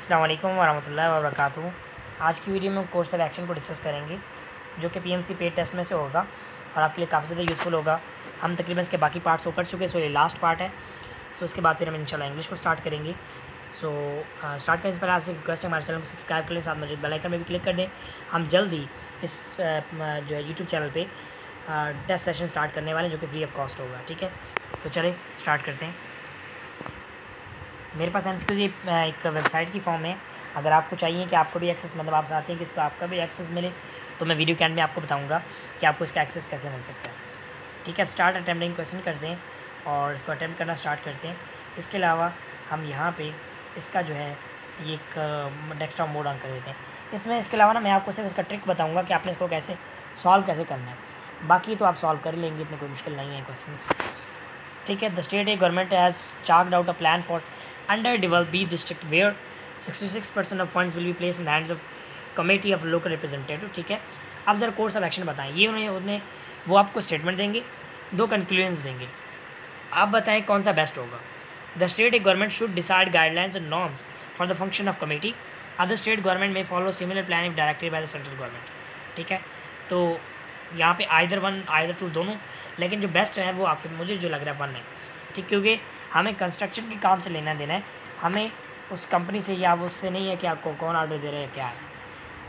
अस्सलाम वालेकुम वरहमतुल्लाहि वबरकातुहू। आज की वीडियो में कोर्स ऑफ एक्शन को डिस्कस करेंगे जो कि पीएमसी पेड टेस्ट में से होगा और आपके लिए काफ़ी ज़्यादा यूज़फुल होगा। हम तकरीबन इसके बाकी पार्ट्स को कर चुके हैं, सो ये लास्ट पार्ट है। सो उसके बाद फिर हम इंशाल्लाह इंग्लिश को स्टार्ट करेंगे। सो स्टार्ट करने से पहले आपसे रिक्वेस्ट है हमारे चैनल को सब्सक्राइब कर लें, साथ मौजूद बेल आइकन में भी क्लिक कर दें। हम जल्द ही इस जो है यूट्यूब चैनल पे टेस्ट सेशन स्टार्ट करने वाले हैं जो कि फ्री ऑफ कॉस्ट होगा। ठीक है, तो चलिए स्टार्ट करते हैं। मेरे पास एमसीक्यूज़ एक वेबसाइट की फॉर्म है। अगर आपको चाहिए कि आपको भी एक्सेस, मतलब आप चाहते हैं कि इसको आपका भी एक्सेस मिले, तो मैं वीडियो के एंड में आपको बताऊंगा कि आपको इसका एक्सेस कैसे मिल सकता है। ठीक है, स्टार्ट अटैम्प्टिंग क्वेश्चन करते हैं और इसको अटैम्प्ट करना स्टार्ट करते हैं। इसके अलावा हम यहाँ पे इसका जो है ये एक डेस्कटॉप मोड ऑन कर देते हैं। इसमें इसके अलावा ना मैं आपको सिर्फ इसका ट्रिक बताऊँगा कि आपने इसको कैसे सॉल्व कैसे करना है। बाकी तो आप सॉल्व कर लेंगे, इतनी कोई मुश्किल नहीं है क्वेश्चन। ठीक है, the state government has chart out a plan for underdeveloped B district where 66% of funds will be placed in the hands of committee of local representative। ठीक है, अब ज़रा कोर्स ऑफ एक्शन बताएं। ये उन्हें वो आपको स्टेटमेंट देंगे, दो कंक्लूजन्स देंगे, आप बताएं कौन सा बेस्ट होगा। The state government should decide guidelines and norms for the function of committee. Other state government may follow similar planning directed by the central government. ठीक है, तो यहाँ पे आइदर वन आइदर टू दोनों, लेकिन जो बेस्ट है वो आपके, मुझे जो लग रहा है वन है। ठीक, क्योंकि हमें कंस्ट्रक्शन के काम से लेना देना है, हमें उस कंपनी से या उससे नहीं है कि आपको कौन ऑर्डर दे रहे हैं क्या है।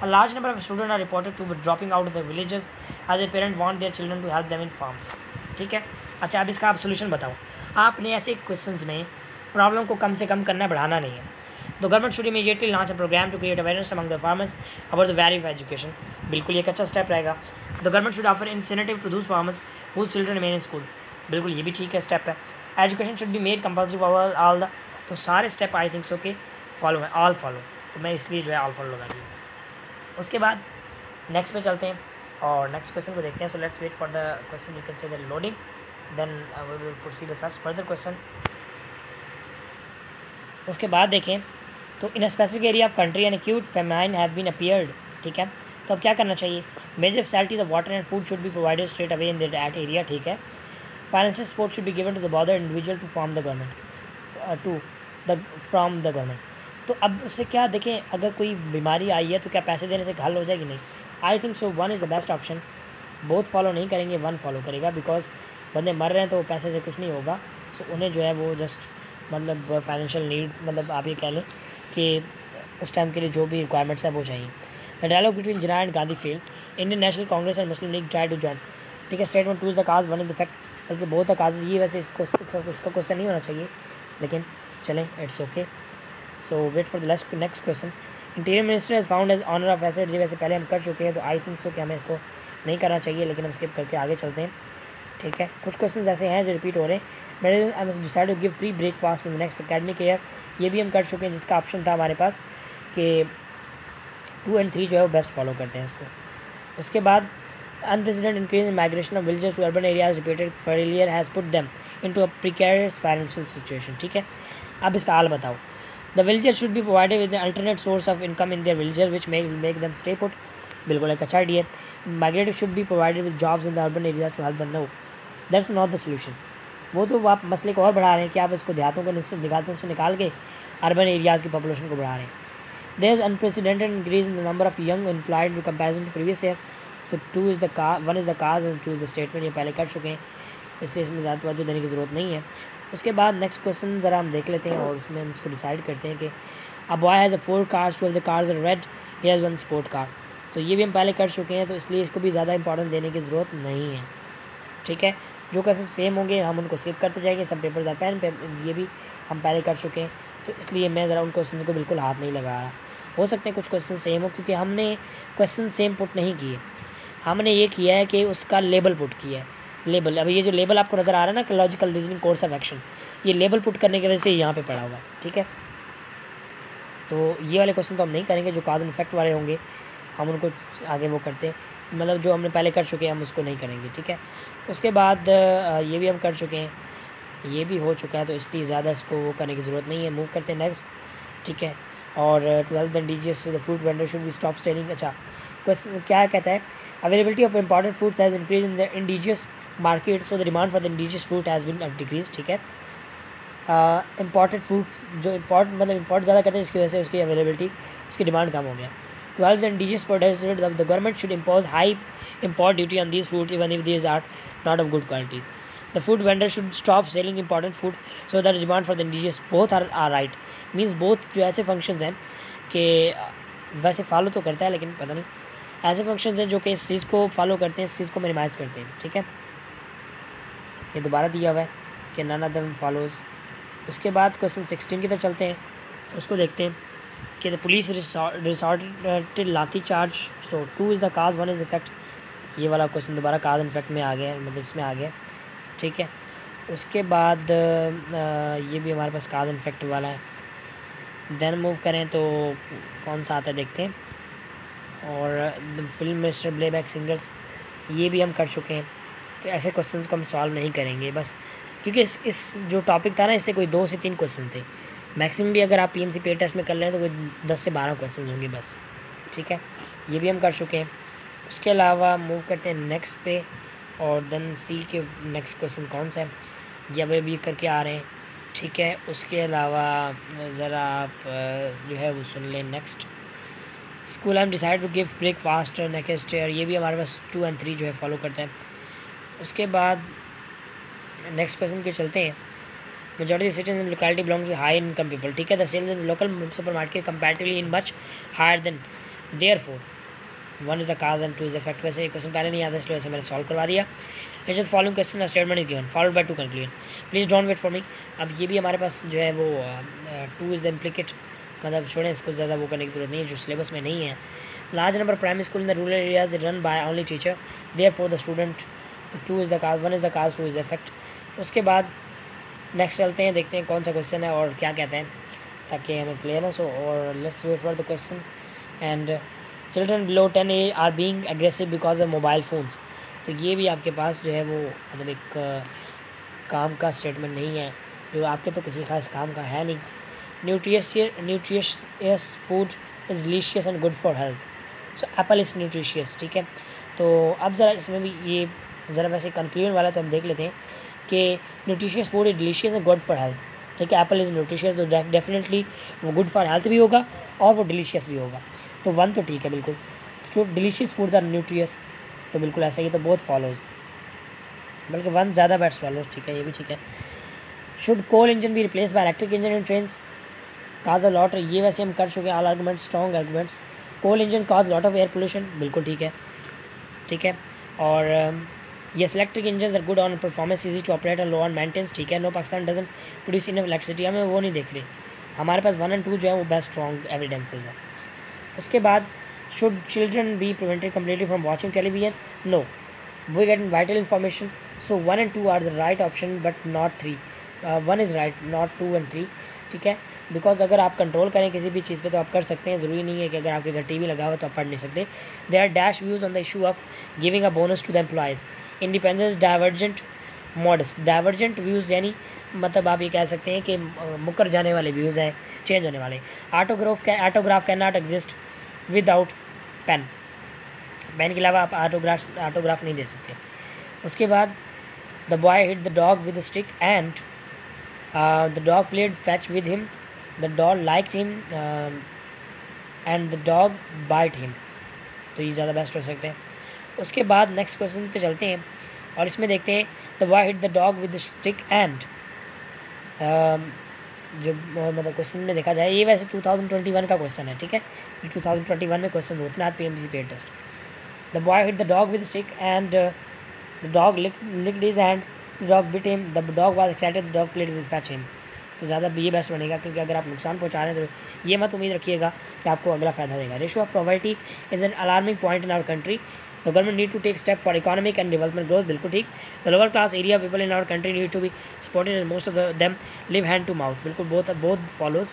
A large number of student are reported to be dropping out of the villages as a parent want their children to help them in farms. ठीक है, अच्छा अब इसका आप सोल्यूशन बताओ। आपने ऐसे क्वेश्चंस में प्रॉब्लम को कम से कम करना, बढ़ाना नहीं है। The government should immediately launch a program to create awareness among the farmers about the value of education. बिल्कुल एक अच्छा स्टेप रहेगा। The government should offer incentive to those farmers whose children remain in school. बिल्कुल ये भी ठीक है, step है। Education should be made compulsory for all the, तो सारे स्टेप आई थिंक सो के फॉलो है, ऑल फॉलो, तो मैं इसलिए जो है ऑल फॉलो लगा दिया। उसके बाद नेक्स्ट पे चलते हैं और नेक्स्ट क्वेश्चन को देखते हैं। So let's wait for the question, you can see the loading, then we will proceed the first further question. उसके बाद देखें तो in a specific area of country an acute famine have been appeared. ठीक है, तो अब क्या करना चाहिए। Major facilities of water and food should be provided straight away in that area. ठीक है, financial support should be given to the bother individual to form the government from the government. तो अब उससे क्या देखें, अगर कोई बीमारी आई है तो क्या पैसे देने से हल हो जाएगी? नहीं। I think so one is the best option. Both follow नहीं करेंगे, वन फॉलो करेगा, बिकॉज बंदे मर रहे हैं तो पैसे से कुछ नहीं होगा। सो उन्हें जो है वो जस्ट मतलब फाइनेंशियल नीड, मतलब आप ये कह लें कि उस टाइम के लिए जो भी रिक्वायरमेंट्स है वो चाहिए। The dialogue between Jinnah and Gandhi failed, Indian National Congress and Muslim League try to join. ठीक है, statement two is the cause, one is the fact, बल्कि बहुत द काज। ये वैसे इसका क्वेश्चन नहीं होना चाहिए, लेकिन चलें, it's okay. So wait for the next question. Interior minister has found as owner of asset. जी वैसे पहले हम कर चुके हैं, तो आई थिंक सो कि हमें इसको नहीं करना चाहिए, लेकिन हम स्किप करके आगे चलते हैं। ठीक है, कुछ क्वेश्चन ऐसे हैं जो रिपीट हो रहे हैं। मैंने I must decide to give free breakfast in the next academic year, ये भी हम कर चुके हैं, जिसका ऑप्शन था हमारे पास कि 2 और 3 जो है वो बेस्ट फॉलो करते हैं इसको। उसके बाद unprecedented increase in migration of villagers to urban areas repeated failure has put them into a precarious financial situation. ठीक है, अब इसका हाल बताओ। The villagers should be provided with alternate source of income in their villager which make them stay put. बिल्कुल एक अच्छा आइडिया। Migrative should be provided with jobs in the urban areas to help them. No, that's not the solution. वो तो आप मसले को और बढ़ा रहे हैं कि आप इसको देहातों से निकाल के अर्बन एरियाज़ की पॉपुलेशन को बढ़ा रहे हैं। There is unprecedented increase in the number of young employed in comparison to previous year. तो 2 is the car, 1 is the cause and 2 is the statement. ये पहले कर चुके हैं, इसलिए इसमें ज़्यादा तवज्जो देने की ज़रूरत नहीं है। उसके बाद नेक्स्ट क्वेश्चन ज़रा हम देख लेते हैं और उसमें हम इसको डिसाइड करते हैं कि a boy has 4 cars, 12 the cars are red, he has 1 sport car. तो ये भी हम पहले कर चुके हैं, तो इसलिए इसको भी ज़्यादा इंपॉर्टेंस देने की ज़रूरत नहीं है। ठीक है, जो क्वेश्चन सेम होंगे हम उनको स्किप करते जाएंगे। सब पेपर्स आर पेन, ये भी हम पहले कर चुके हैं, तो इसलिए मैं ज़रा उन क्वेश्चन को बिल्कुल हाथ नहीं लगा रहा। हो सकते हैं कुछ क्वेश्चन सेम हो, क्योंकि हमने क्वेश्चन सेम पुट नहीं किए, हमने ये किया है कि उसका लेबल पुट किया है। लेबल, अब ये जो लेबल आपको नज़र आ रहा है ना, logical reasoning course of action, ये लेबल पुट करने की वजह से यहाँ पे पड़ा हुआ है। ठीक है, तो ये वाले क्वेश्चन तो हम नहीं करेंगे, जो काज एंड इफेक्ट वाले होंगे हम उनको आगे वो करते हैं, मतलब जो हमने पहले कर चुके हैं हम उसको नहीं करेंगे। ठीक है, उसके बाद ये भी हम कर चुके हैं, ये भी हो चुका है, तो इसलिए ज़्यादा इसको वो करने की ज़रूरत नहीं है। मूव करते हैं नेक्स्ट। ठीक है, और 12 indigenous the fruit vendor should be stop stealing. अच्छा, क्वेश्चन क्या कहता है, availability of important fruits has increase in the indigenous market, so the demand for the indigenous fruit has been decrease. ठीक है, इम्पॉर्टेंट फूड जो import ज़्यादा करते हैं, जिसकी वजह से उसकी अवेलेबिलिटी, उसकी डिमांड कम हो गया। To help the indigenous producer, the government should impose high import duty on these foods even if these are not of good quality. The food vendor should stop selling important food so that the demand for the indigenous both are right. Means both जो ऐसे functions हैं कि वैसे follow तो करता है लेकिन पता नहीं, ऐसे फंक्शंस हैं जो कि इस चीज़ को फॉलो करते हैं, इस चीज़ को मिनिमाइज़ करते हैं। ठीक है, ये दोबारा दिया हुआ है कि नन ऑफ देम फॉलोज। उसके बाद क्वेश्चन 16 की तरफ चलते हैं, उसको देखते हैं कि द पुलिस रिसॉर्टेड लाठी charge, so 2 is the cause 1 is effect. ये वाला क्वेश्चन दोबारा काज इफेक्ट में आ गया, मतलब इसमें आ गया। ठीक है, उसके बाद ये भी हमारे पास काज इफेक्ट वाला है। देन मूव करें तो कौन सा आता है देखते हैं, और फिल्म मिनिस्टर प्लेबैक सिंगर्स, ये भी हम कर चुके हैं। तो ऐसे क्वेश्चंस को हम सॉल्व नहीं करेंगे बस, क्योंकि इस जो टॉपिक था ना, इससे कोई 2 से 3 क्वेश्चन थे मैक्सिमम। भी अगर आप पीएमसी पे टेस्ट में कर लें तो कोई 10 से 12 क्वेश्चन होंगे बस। ठीक है, ये भी हम कर चुके हैं। उसके अलावा मूव करते हैं नेक्स्ट पे, और देन सी के नेक्स्ट क्वेश्चन कौन सा है, ये अभी करके आ रहे हैं। ठीक है, उसके अलावा ज़रा आप जो है वो सुन लें नेक्स्ट। स्कूल हम decide to give breakfast next year, ये भी हमारे पास 2 और 3 जो है फॉलो करता है। उसके बाद नेक्स्ट क्वेश्चन के चलते हैं। Majority citizen in locality belong to high income people. ठीक है, the sales in local super market comparatively in much higher than, therefore 1 is the cause and 2 is effect. वैसे क्वेश्चन पहले नहीं आता इसलिए वैसे मैंने सॉल्व करवा दिया। Just following question statement is given followed by 2 conclusion, please don't wait for me. अब ये भी हमारे पास जो है वो 2 इज द इम्प्लिकेट, मतलब छोड़ें इसको, ज़्यादा वो करने की जरूरत नहीं है जो सिलेबस में नहीं है। Large number primary school in the rural areas run by only teacher, therefore the student 2 is the cause 1 is the cause 2 is effect. उसके बाद नेक्स्ट चलते हैं, देखते हैं कौन सा क्वेश्चन है और क्या कहते हैं, ताकि हमें क्लियर है। सो और let's wait for the question. And children below 10 age are being aggressive because of mobile phones. तो ये भी आपके पास जो है वो मतलब एक काम का स्टेटमेंट नहीं है, जो आपके तो किसी खास काम का है नहीं। Nutritious food is delicious and good for health, so Apple is nutritious. ठीक है, तो अब ज़रा इसमें भी ये ज़रा वैसे कंक्लूजन वाला तो हम देख लेते हैं कि nutritious food is delicious and good for health. ठीक है, एप्पल इज़ न्यूट्रिशियस, तो डेफिनेटली वो गुड फॉर हेल्थ भी होगा और वो डिलीशियस भी होगा। तो 1 तो ठीक है बिल्कुल, जो डिलीशियस फूड्स आर न्यूट्रियस, तो बिल्कुल ऐसा ही, तो बहुत फॉलोज, बल्कि 1 ज़्यादा बेस्ट फॉलोज। ठीक है, ये भी ठीक है। शुड कोल इंजन भी replace by electric engine in train, cause a lot, ये वैसे हम कर चुके हैं all arguments, strong arguments. Coal engine cause lot of air pollution, बिल्कुल ठीक है। ठीक है, और yes electric engine are good on performance, easy to operate and low on maintenance. ठीक है, no Pakistan doesn't produce enough electricity, हमें वो नहीं देख रहे, हमारे पास 1 और 2 जो है वो बेस्ट स्ट्रॉन्ग एविडेंसेज है। उसके बाद should children be prevented completely from watching television, no, we get vital information, so 1 और 2 are the right option but not 3। 1 is right not 2 और 3। ठीक है, बिकॉज अगर आप कंट्रोल करें किसी भी चीज़ पे तो आप कर सकते हैं, ज़रूरी नहीं है कि अगर आपके घर टीवी लगा हुआ तो आप पढ़ नहीं सकते। They are dash views on the issue of giving a bonus to the employees, independence, divergent, modest. Divergent views यानी मतलब आप ये कह सकते हैं कि मुकर जाने वाले व्यूज़ हैं, चेंज होने वाले। Autograph can not exist without pen, pen के अलावा आप ऑटोग्राफ नहीं दे सकते। उसके बाद the boy hit the dog with stick and the dog played fetch with him, the dog like him and the dog bite him, तो ये ज़्यादा बेस्ट हो सकते हैं। उसके बाद नेक्स्ट क्वेश्चन पे चलते हैं और इसमें देखते हैं the boy hit the dog with stick and, जो मतलब क्वेश्चन में देखा जाए ये वैसे 2021 का क्वेश्चन है। ठीक है, जो 2021 में क्वेश्चन होते हैं PMC paid test. The boy hit the dog with stick and the dog licked his hand, the dog bit him, the dog was excited, the dog played with fetch him. तो ज़्यादा ये best बनेगा, क्योंकि अगर आप नुकसान पहुंचा रहे हैं तो ये मत उम्मीद रखिएगा कि आपको अगला फ़ायदा देगा। Ratio of poverty is an alarming point in our country, the government need to take step for economic and development growth, बिल्कुल ठीक। The lower class area people in our country need to be supported and most of them live hand to mouth, बिल्कुल both follows,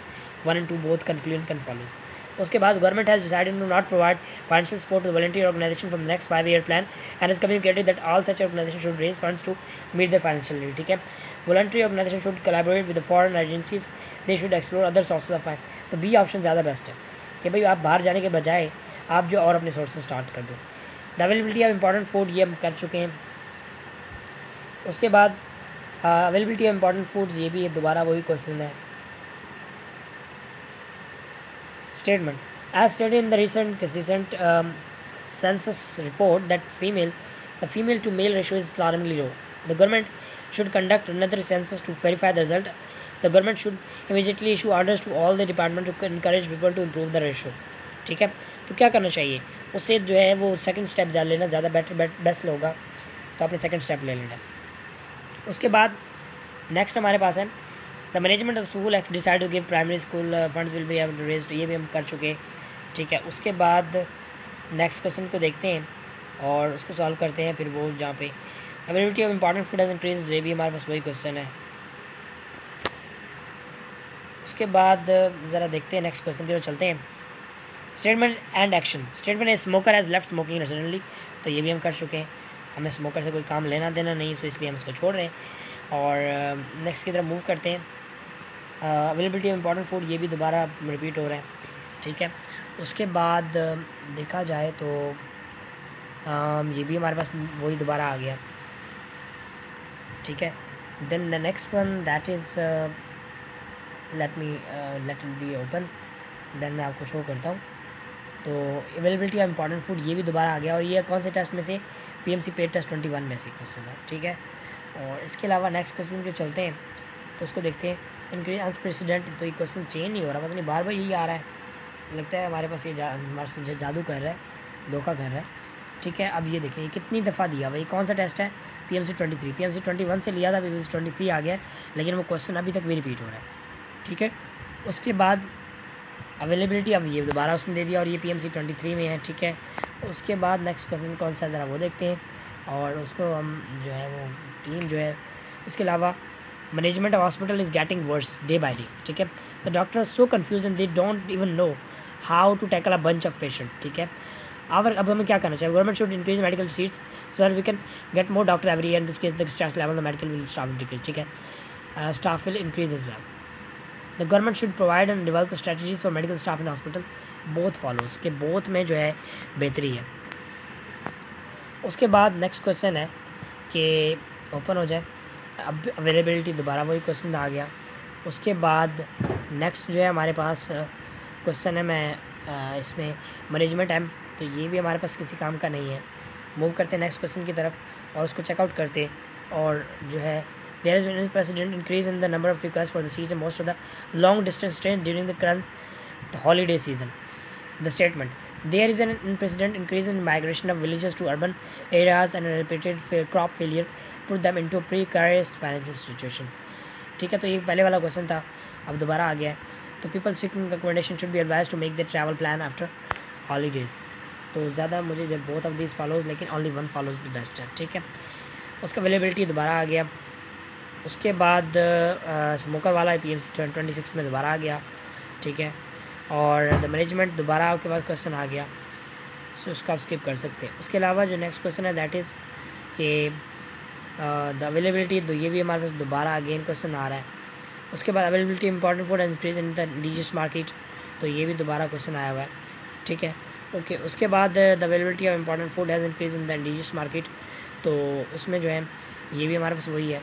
1 और 2 both conclusion can follows. उसके बाद government has decided to not provide financial support to volunteer organisation from the next 5-year plan and is communicated that all such organization should raise funds to meet the financial need. ठीक है, volunteer organization should collaborate with the foreign agencies, they should explore other sources of finance. तो B option ज़्यादा best है कि भाई आप बाहर जाने के बजाय आप जो और अपने सोर्सेज स्टार्ट कर दो। The availability of important food ये हम कर चुके हैं। उसके बाद अवेलेबिलिटी ऑफ इम्पॉर्टेंट फूड्स, ये भी दोबारा वही क्वेश्चन है. Statement. As stated in the recent census report that the female to male ratio is alarmingly low. The government should conduct another census to verify the result. The government should immediately issue orders to all the department to encourage people to improve the ratio. ठीक है, तो क्या करना चाहिए उससे जो है वो सेकंड स्टेप जा लेना ज़्यादा बेस्ट होगा, तो आपने सेकंड स्टेप ले लेना. उसके बाद नेक्स्ट हमारे पास है the management of school X decide to give primary school funds will be raised, ये भी हम कर चुके. ठीक है, उसके बाद नेक्स्ट क्वेश्चन को देखते हैं और उसको सॉल्व करते हैं. फिर वो जहाँ पे availability of important food has increase, ये भी हमारे पास वही क्वेश्चन है. उसके बाद ज़रा देखते हैं नेक्स्ट क्वेश्चन की तरफ चलते हैं. Statement and action. स्टेटमेंट है smoker has left smoking suddenly, तो ये भी हम कर चुके हैं. हमें स्मोकर से कोई काम लेना देना नहीं, सो इसलिए हम इसको छोड़ रहे हैं. और नेक्स्ट की तरफ मूव करते हैं. अवेलेबिलिटी ऑफ इम्पॉर्टेंट फूड, ये भी दोबारा रिपीट हो रहा है. ठीक है, उसके बाद देखा जाए तो ये भी हमारे पास वही दोबारा आ गया. ठीक है, then the next one that is let it be open, then मैं आपको शो करता हूँ. तो अवेलेबिलिटी ऑफ इम्पॉर्टेंट फूड, ये भी दोबारा आ गया. और ये कौन से टेस्ट में से, पीएमसी पेड टेस्ट 21 में से क्वेश्चन है. ठीक है, और इसके अलावा नेक्स्ट क्वेश्चन के चलते हैं तो उसको देखते हैं. इनक्रीज अनप्रेसिडेंट, तो ये क्वेश्चन चेंज नहीं हो रहा, पता नहीं बार बार यही आ रहा है. लगता है हमारे पास ये हमारे से जादू कर रहा है, धोखा कर रहा है. ठीक है, अब ये देखिए ये कितनी दफ़ा दिया भाई, कौन सा टेस्ट है, पीएमसी 23. पीएमसी 21 से लिया था, पीएमसी 23 आ गया, लेकिन वो क्वेश्चन अभी तक भी रिपीट हो रहा है. ठीक है, उसके बाद अवेलेबिलिटी अब ये दोबारा उसने दे दिया और ये पीएमसी 23 में है. ठीक है, उसके बाद नेक्स्ट क्वेश्चन कौन सा ज़रा वो देखते हैं और उसको हम जो है वो टीम जो है. इसके अलावा management of hospital is getting worse day by day. ठीक है, the doctor are so confuse and they don't even know how to tackle a bunch of patient. ठीक है, अब हमें क्या करना चाहिए, government should increase medical seats so that we can get more doctor every year. In this case the staff level the medical will staff increase. ठीक है, staff will increase as well. The government should provide and develop strategies for medical staff in hospital. Both follows के both में जो है बेहतरी है. उसके बाद नेक्स्ट क्वेश्चन है कि ओपन हो जाए. अब अवेलेबिलिटी दोबारा वही क्वेश्चन आ गया. उसके बाद नेक्स्ट जो है हमारे पास क्वेश्चन है, मैं इसमें मैनेजमेंट एम, तो ये भी हमारे पास किसी काम का नहीं है. मूव करते हैं नेक्स्ट क्वेश्चन की तरफ और उसको चेकआउट करते. और जो है there is been precedent increase in the number of request for the seat most of the long distance train during the current holiday season. The statement there is an unprecedented increase in migration of villagers to urban areas and a repeated crop failure put them into a precarious financial situation. ठीक है, तो ये पहले वाला question था, अब दोबारा आ गया है. तो people seeking accommodation should be advise to make the travel plan after holidays. तो ज़्यादा मुझे जब बोथ ऑफ दीज फॉलोज, लेकिन only one follows the best है. ठीक है, उसका अवेलेबिलिटी दोबारा आ गया. उसके बाद स्मोकर वाला पीएमसी 26 में दोबारा आ गया. ठीक है, और द मैनेजमेंट दोबारा आपके पास क्वेश्चन आ गया, सो उसका आप स्किप कर सकते हैं. उसके अलावा जो नेक्स्ट क्वेश्चन है दैट इज़ कि द अवेलेबिलिटी, तो ये भी हमारे पास दोबारा अगेन क्वेश्चन आ रहा है. उसके बाद availability important food and increase in the indigenous market, तो ये भी दोबारा क्वेश्चन आया हुआ है. ठीक है, ओके. उसके बाद the availability of important food has increase in the indigenous market, तो उसमें जो है ये भी हमारे पास वही है.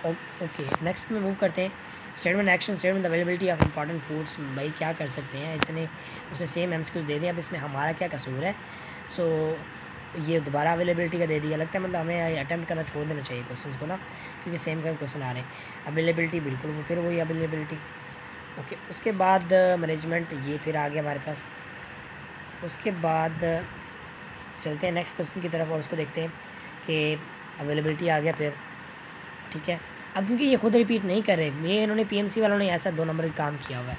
ओके, नेक्स्ट में मूव करते हैं. Statement action. Statement availability of important foods, भाई क्या कर सकते हैं, इतने उसने सेम एमसीक्यूज दे दिए, अब इसमें हमारा क्या कसूर है. सो ये दोबारा अवेलेबिलिटी का दे दिया. लगता है मतलब हमें अटैम्प्ट करना छोड़ देना चाहिए क्वेश्चंस को ना, क्योंकि सेम का क्वेश्चन आ रहे हैं. अवेलेबिलिटी बिल्कुल फिर वही अवेलेबिलिटी. ओके, उसके बाद मैनेजमेंट ये फिर आ गया हमारे पास. उसके बाद चलते हैं नेक्स्ट क्वेश्चन की तरफ और उसको देखते हैं कि अवेलेबिलिटी आ गया फिर. ठीक है, अब क्योंकि ये खुद रिपीट नहीं कर रहे, ये इन्होंने पीएमसी वालों ने ऐसा 2 नंबर का काम किया हुआ है.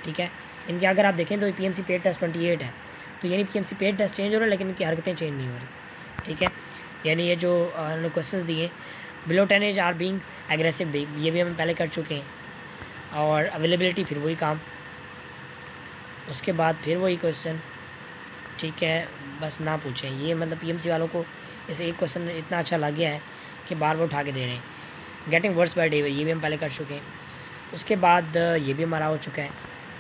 ठीक है, इनके अगर आप देखें तो पीएमसी पेड टेस्ट 28 है, तो यानी पीएमसी पेड टेस्ट चेंज हो रहा है लेकिन इनकी हरकतें चेंज नहीं हो रही. ठीक है, यानी ये जो उन्होंने क्वेश्चंस दिए below 10 age are being aggressive, ये भी हम पहले कर चुके हैं. और अवेलेबिलिटी फिर वही काम. उसके बाद फिर वही क्वेश्चन. ठीक है, बस ना पूछें, ये मतलब पीएमसी वालों को इसे एक क्वेश्चन इतना अच्छा लग गया है कि बार बार उठा के दे रहे हैं. गेटिंग वर्ड्स बाय डे, ये भी हम पहले कर चुके हैं. उसके बाद ये भी हमारा हो चुका है.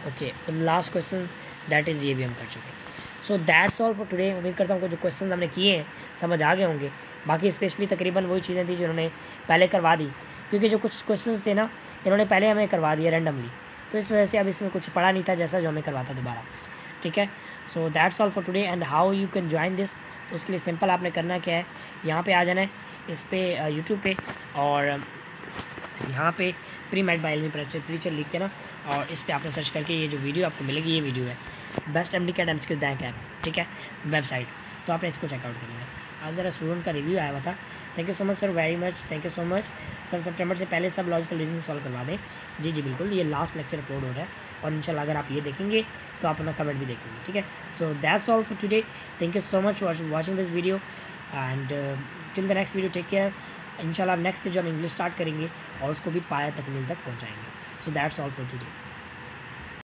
Okay, last question that is ये भी हम कर चुके हैं. सो दैट्स ऑल फॉर टुडे. उम्मीद करता हूँ कि जो क्वेश्चन हमने किए हैं समझ आ गए होंगे. बाकी स्पेशली तकरीबन वही चीज़ें थी जिन्होंने पहले करवा दी, क्योंकि जो कुछ क्वेश्चंस थे ना इन्होंने पहले हमें करवा दिया रैंडमली, तो इस वजह से अब इसमें कुछ पढ़ा नहीं था जैसा जो हमें करवाता दोबारा, ठीक है। So that's all for today and how you can join this. तो उसके लिए सिंपल आपने करना क्या है, यहाँ पे आ जाना है इस पर यूट्यूब पे, और यहाँ पे प्री मेड बाय एलमी प्रीचर लिख के ना, और इस पर आपने सर्च करके ये जो वीडियो आपको मिलेगी ये वीडियो है best MD-CAT MCQ bank app, ठीक है, वेबसाइट, तो आपने इसको चेकआउट करना है। आज ज़रा स्टूडेंट का रिव्यू आया हुआ था। Thank you so much sir, very much, thank you so much sir. सितंबर से पहले सब लॉजिकल रीजनिंग सॉल्व करवा दें। जी जी बिल्कुल, ये लास्ट लेक्चर अपलोड हो रहा है, और इंशाल्लाह अगर आप ये देखेंगे तो आप अपना कमेंट भी देखेंगे, ठीक है। So that's all for today, thank you so much for watching this video and till the next video, take care. इंशाल्लाह नेक्स्ट से जो हम इंग्लिश स्टार्ट करेंगे और उसको भी पाया तकमील तक पहुँचाएंगे। So that's all for today.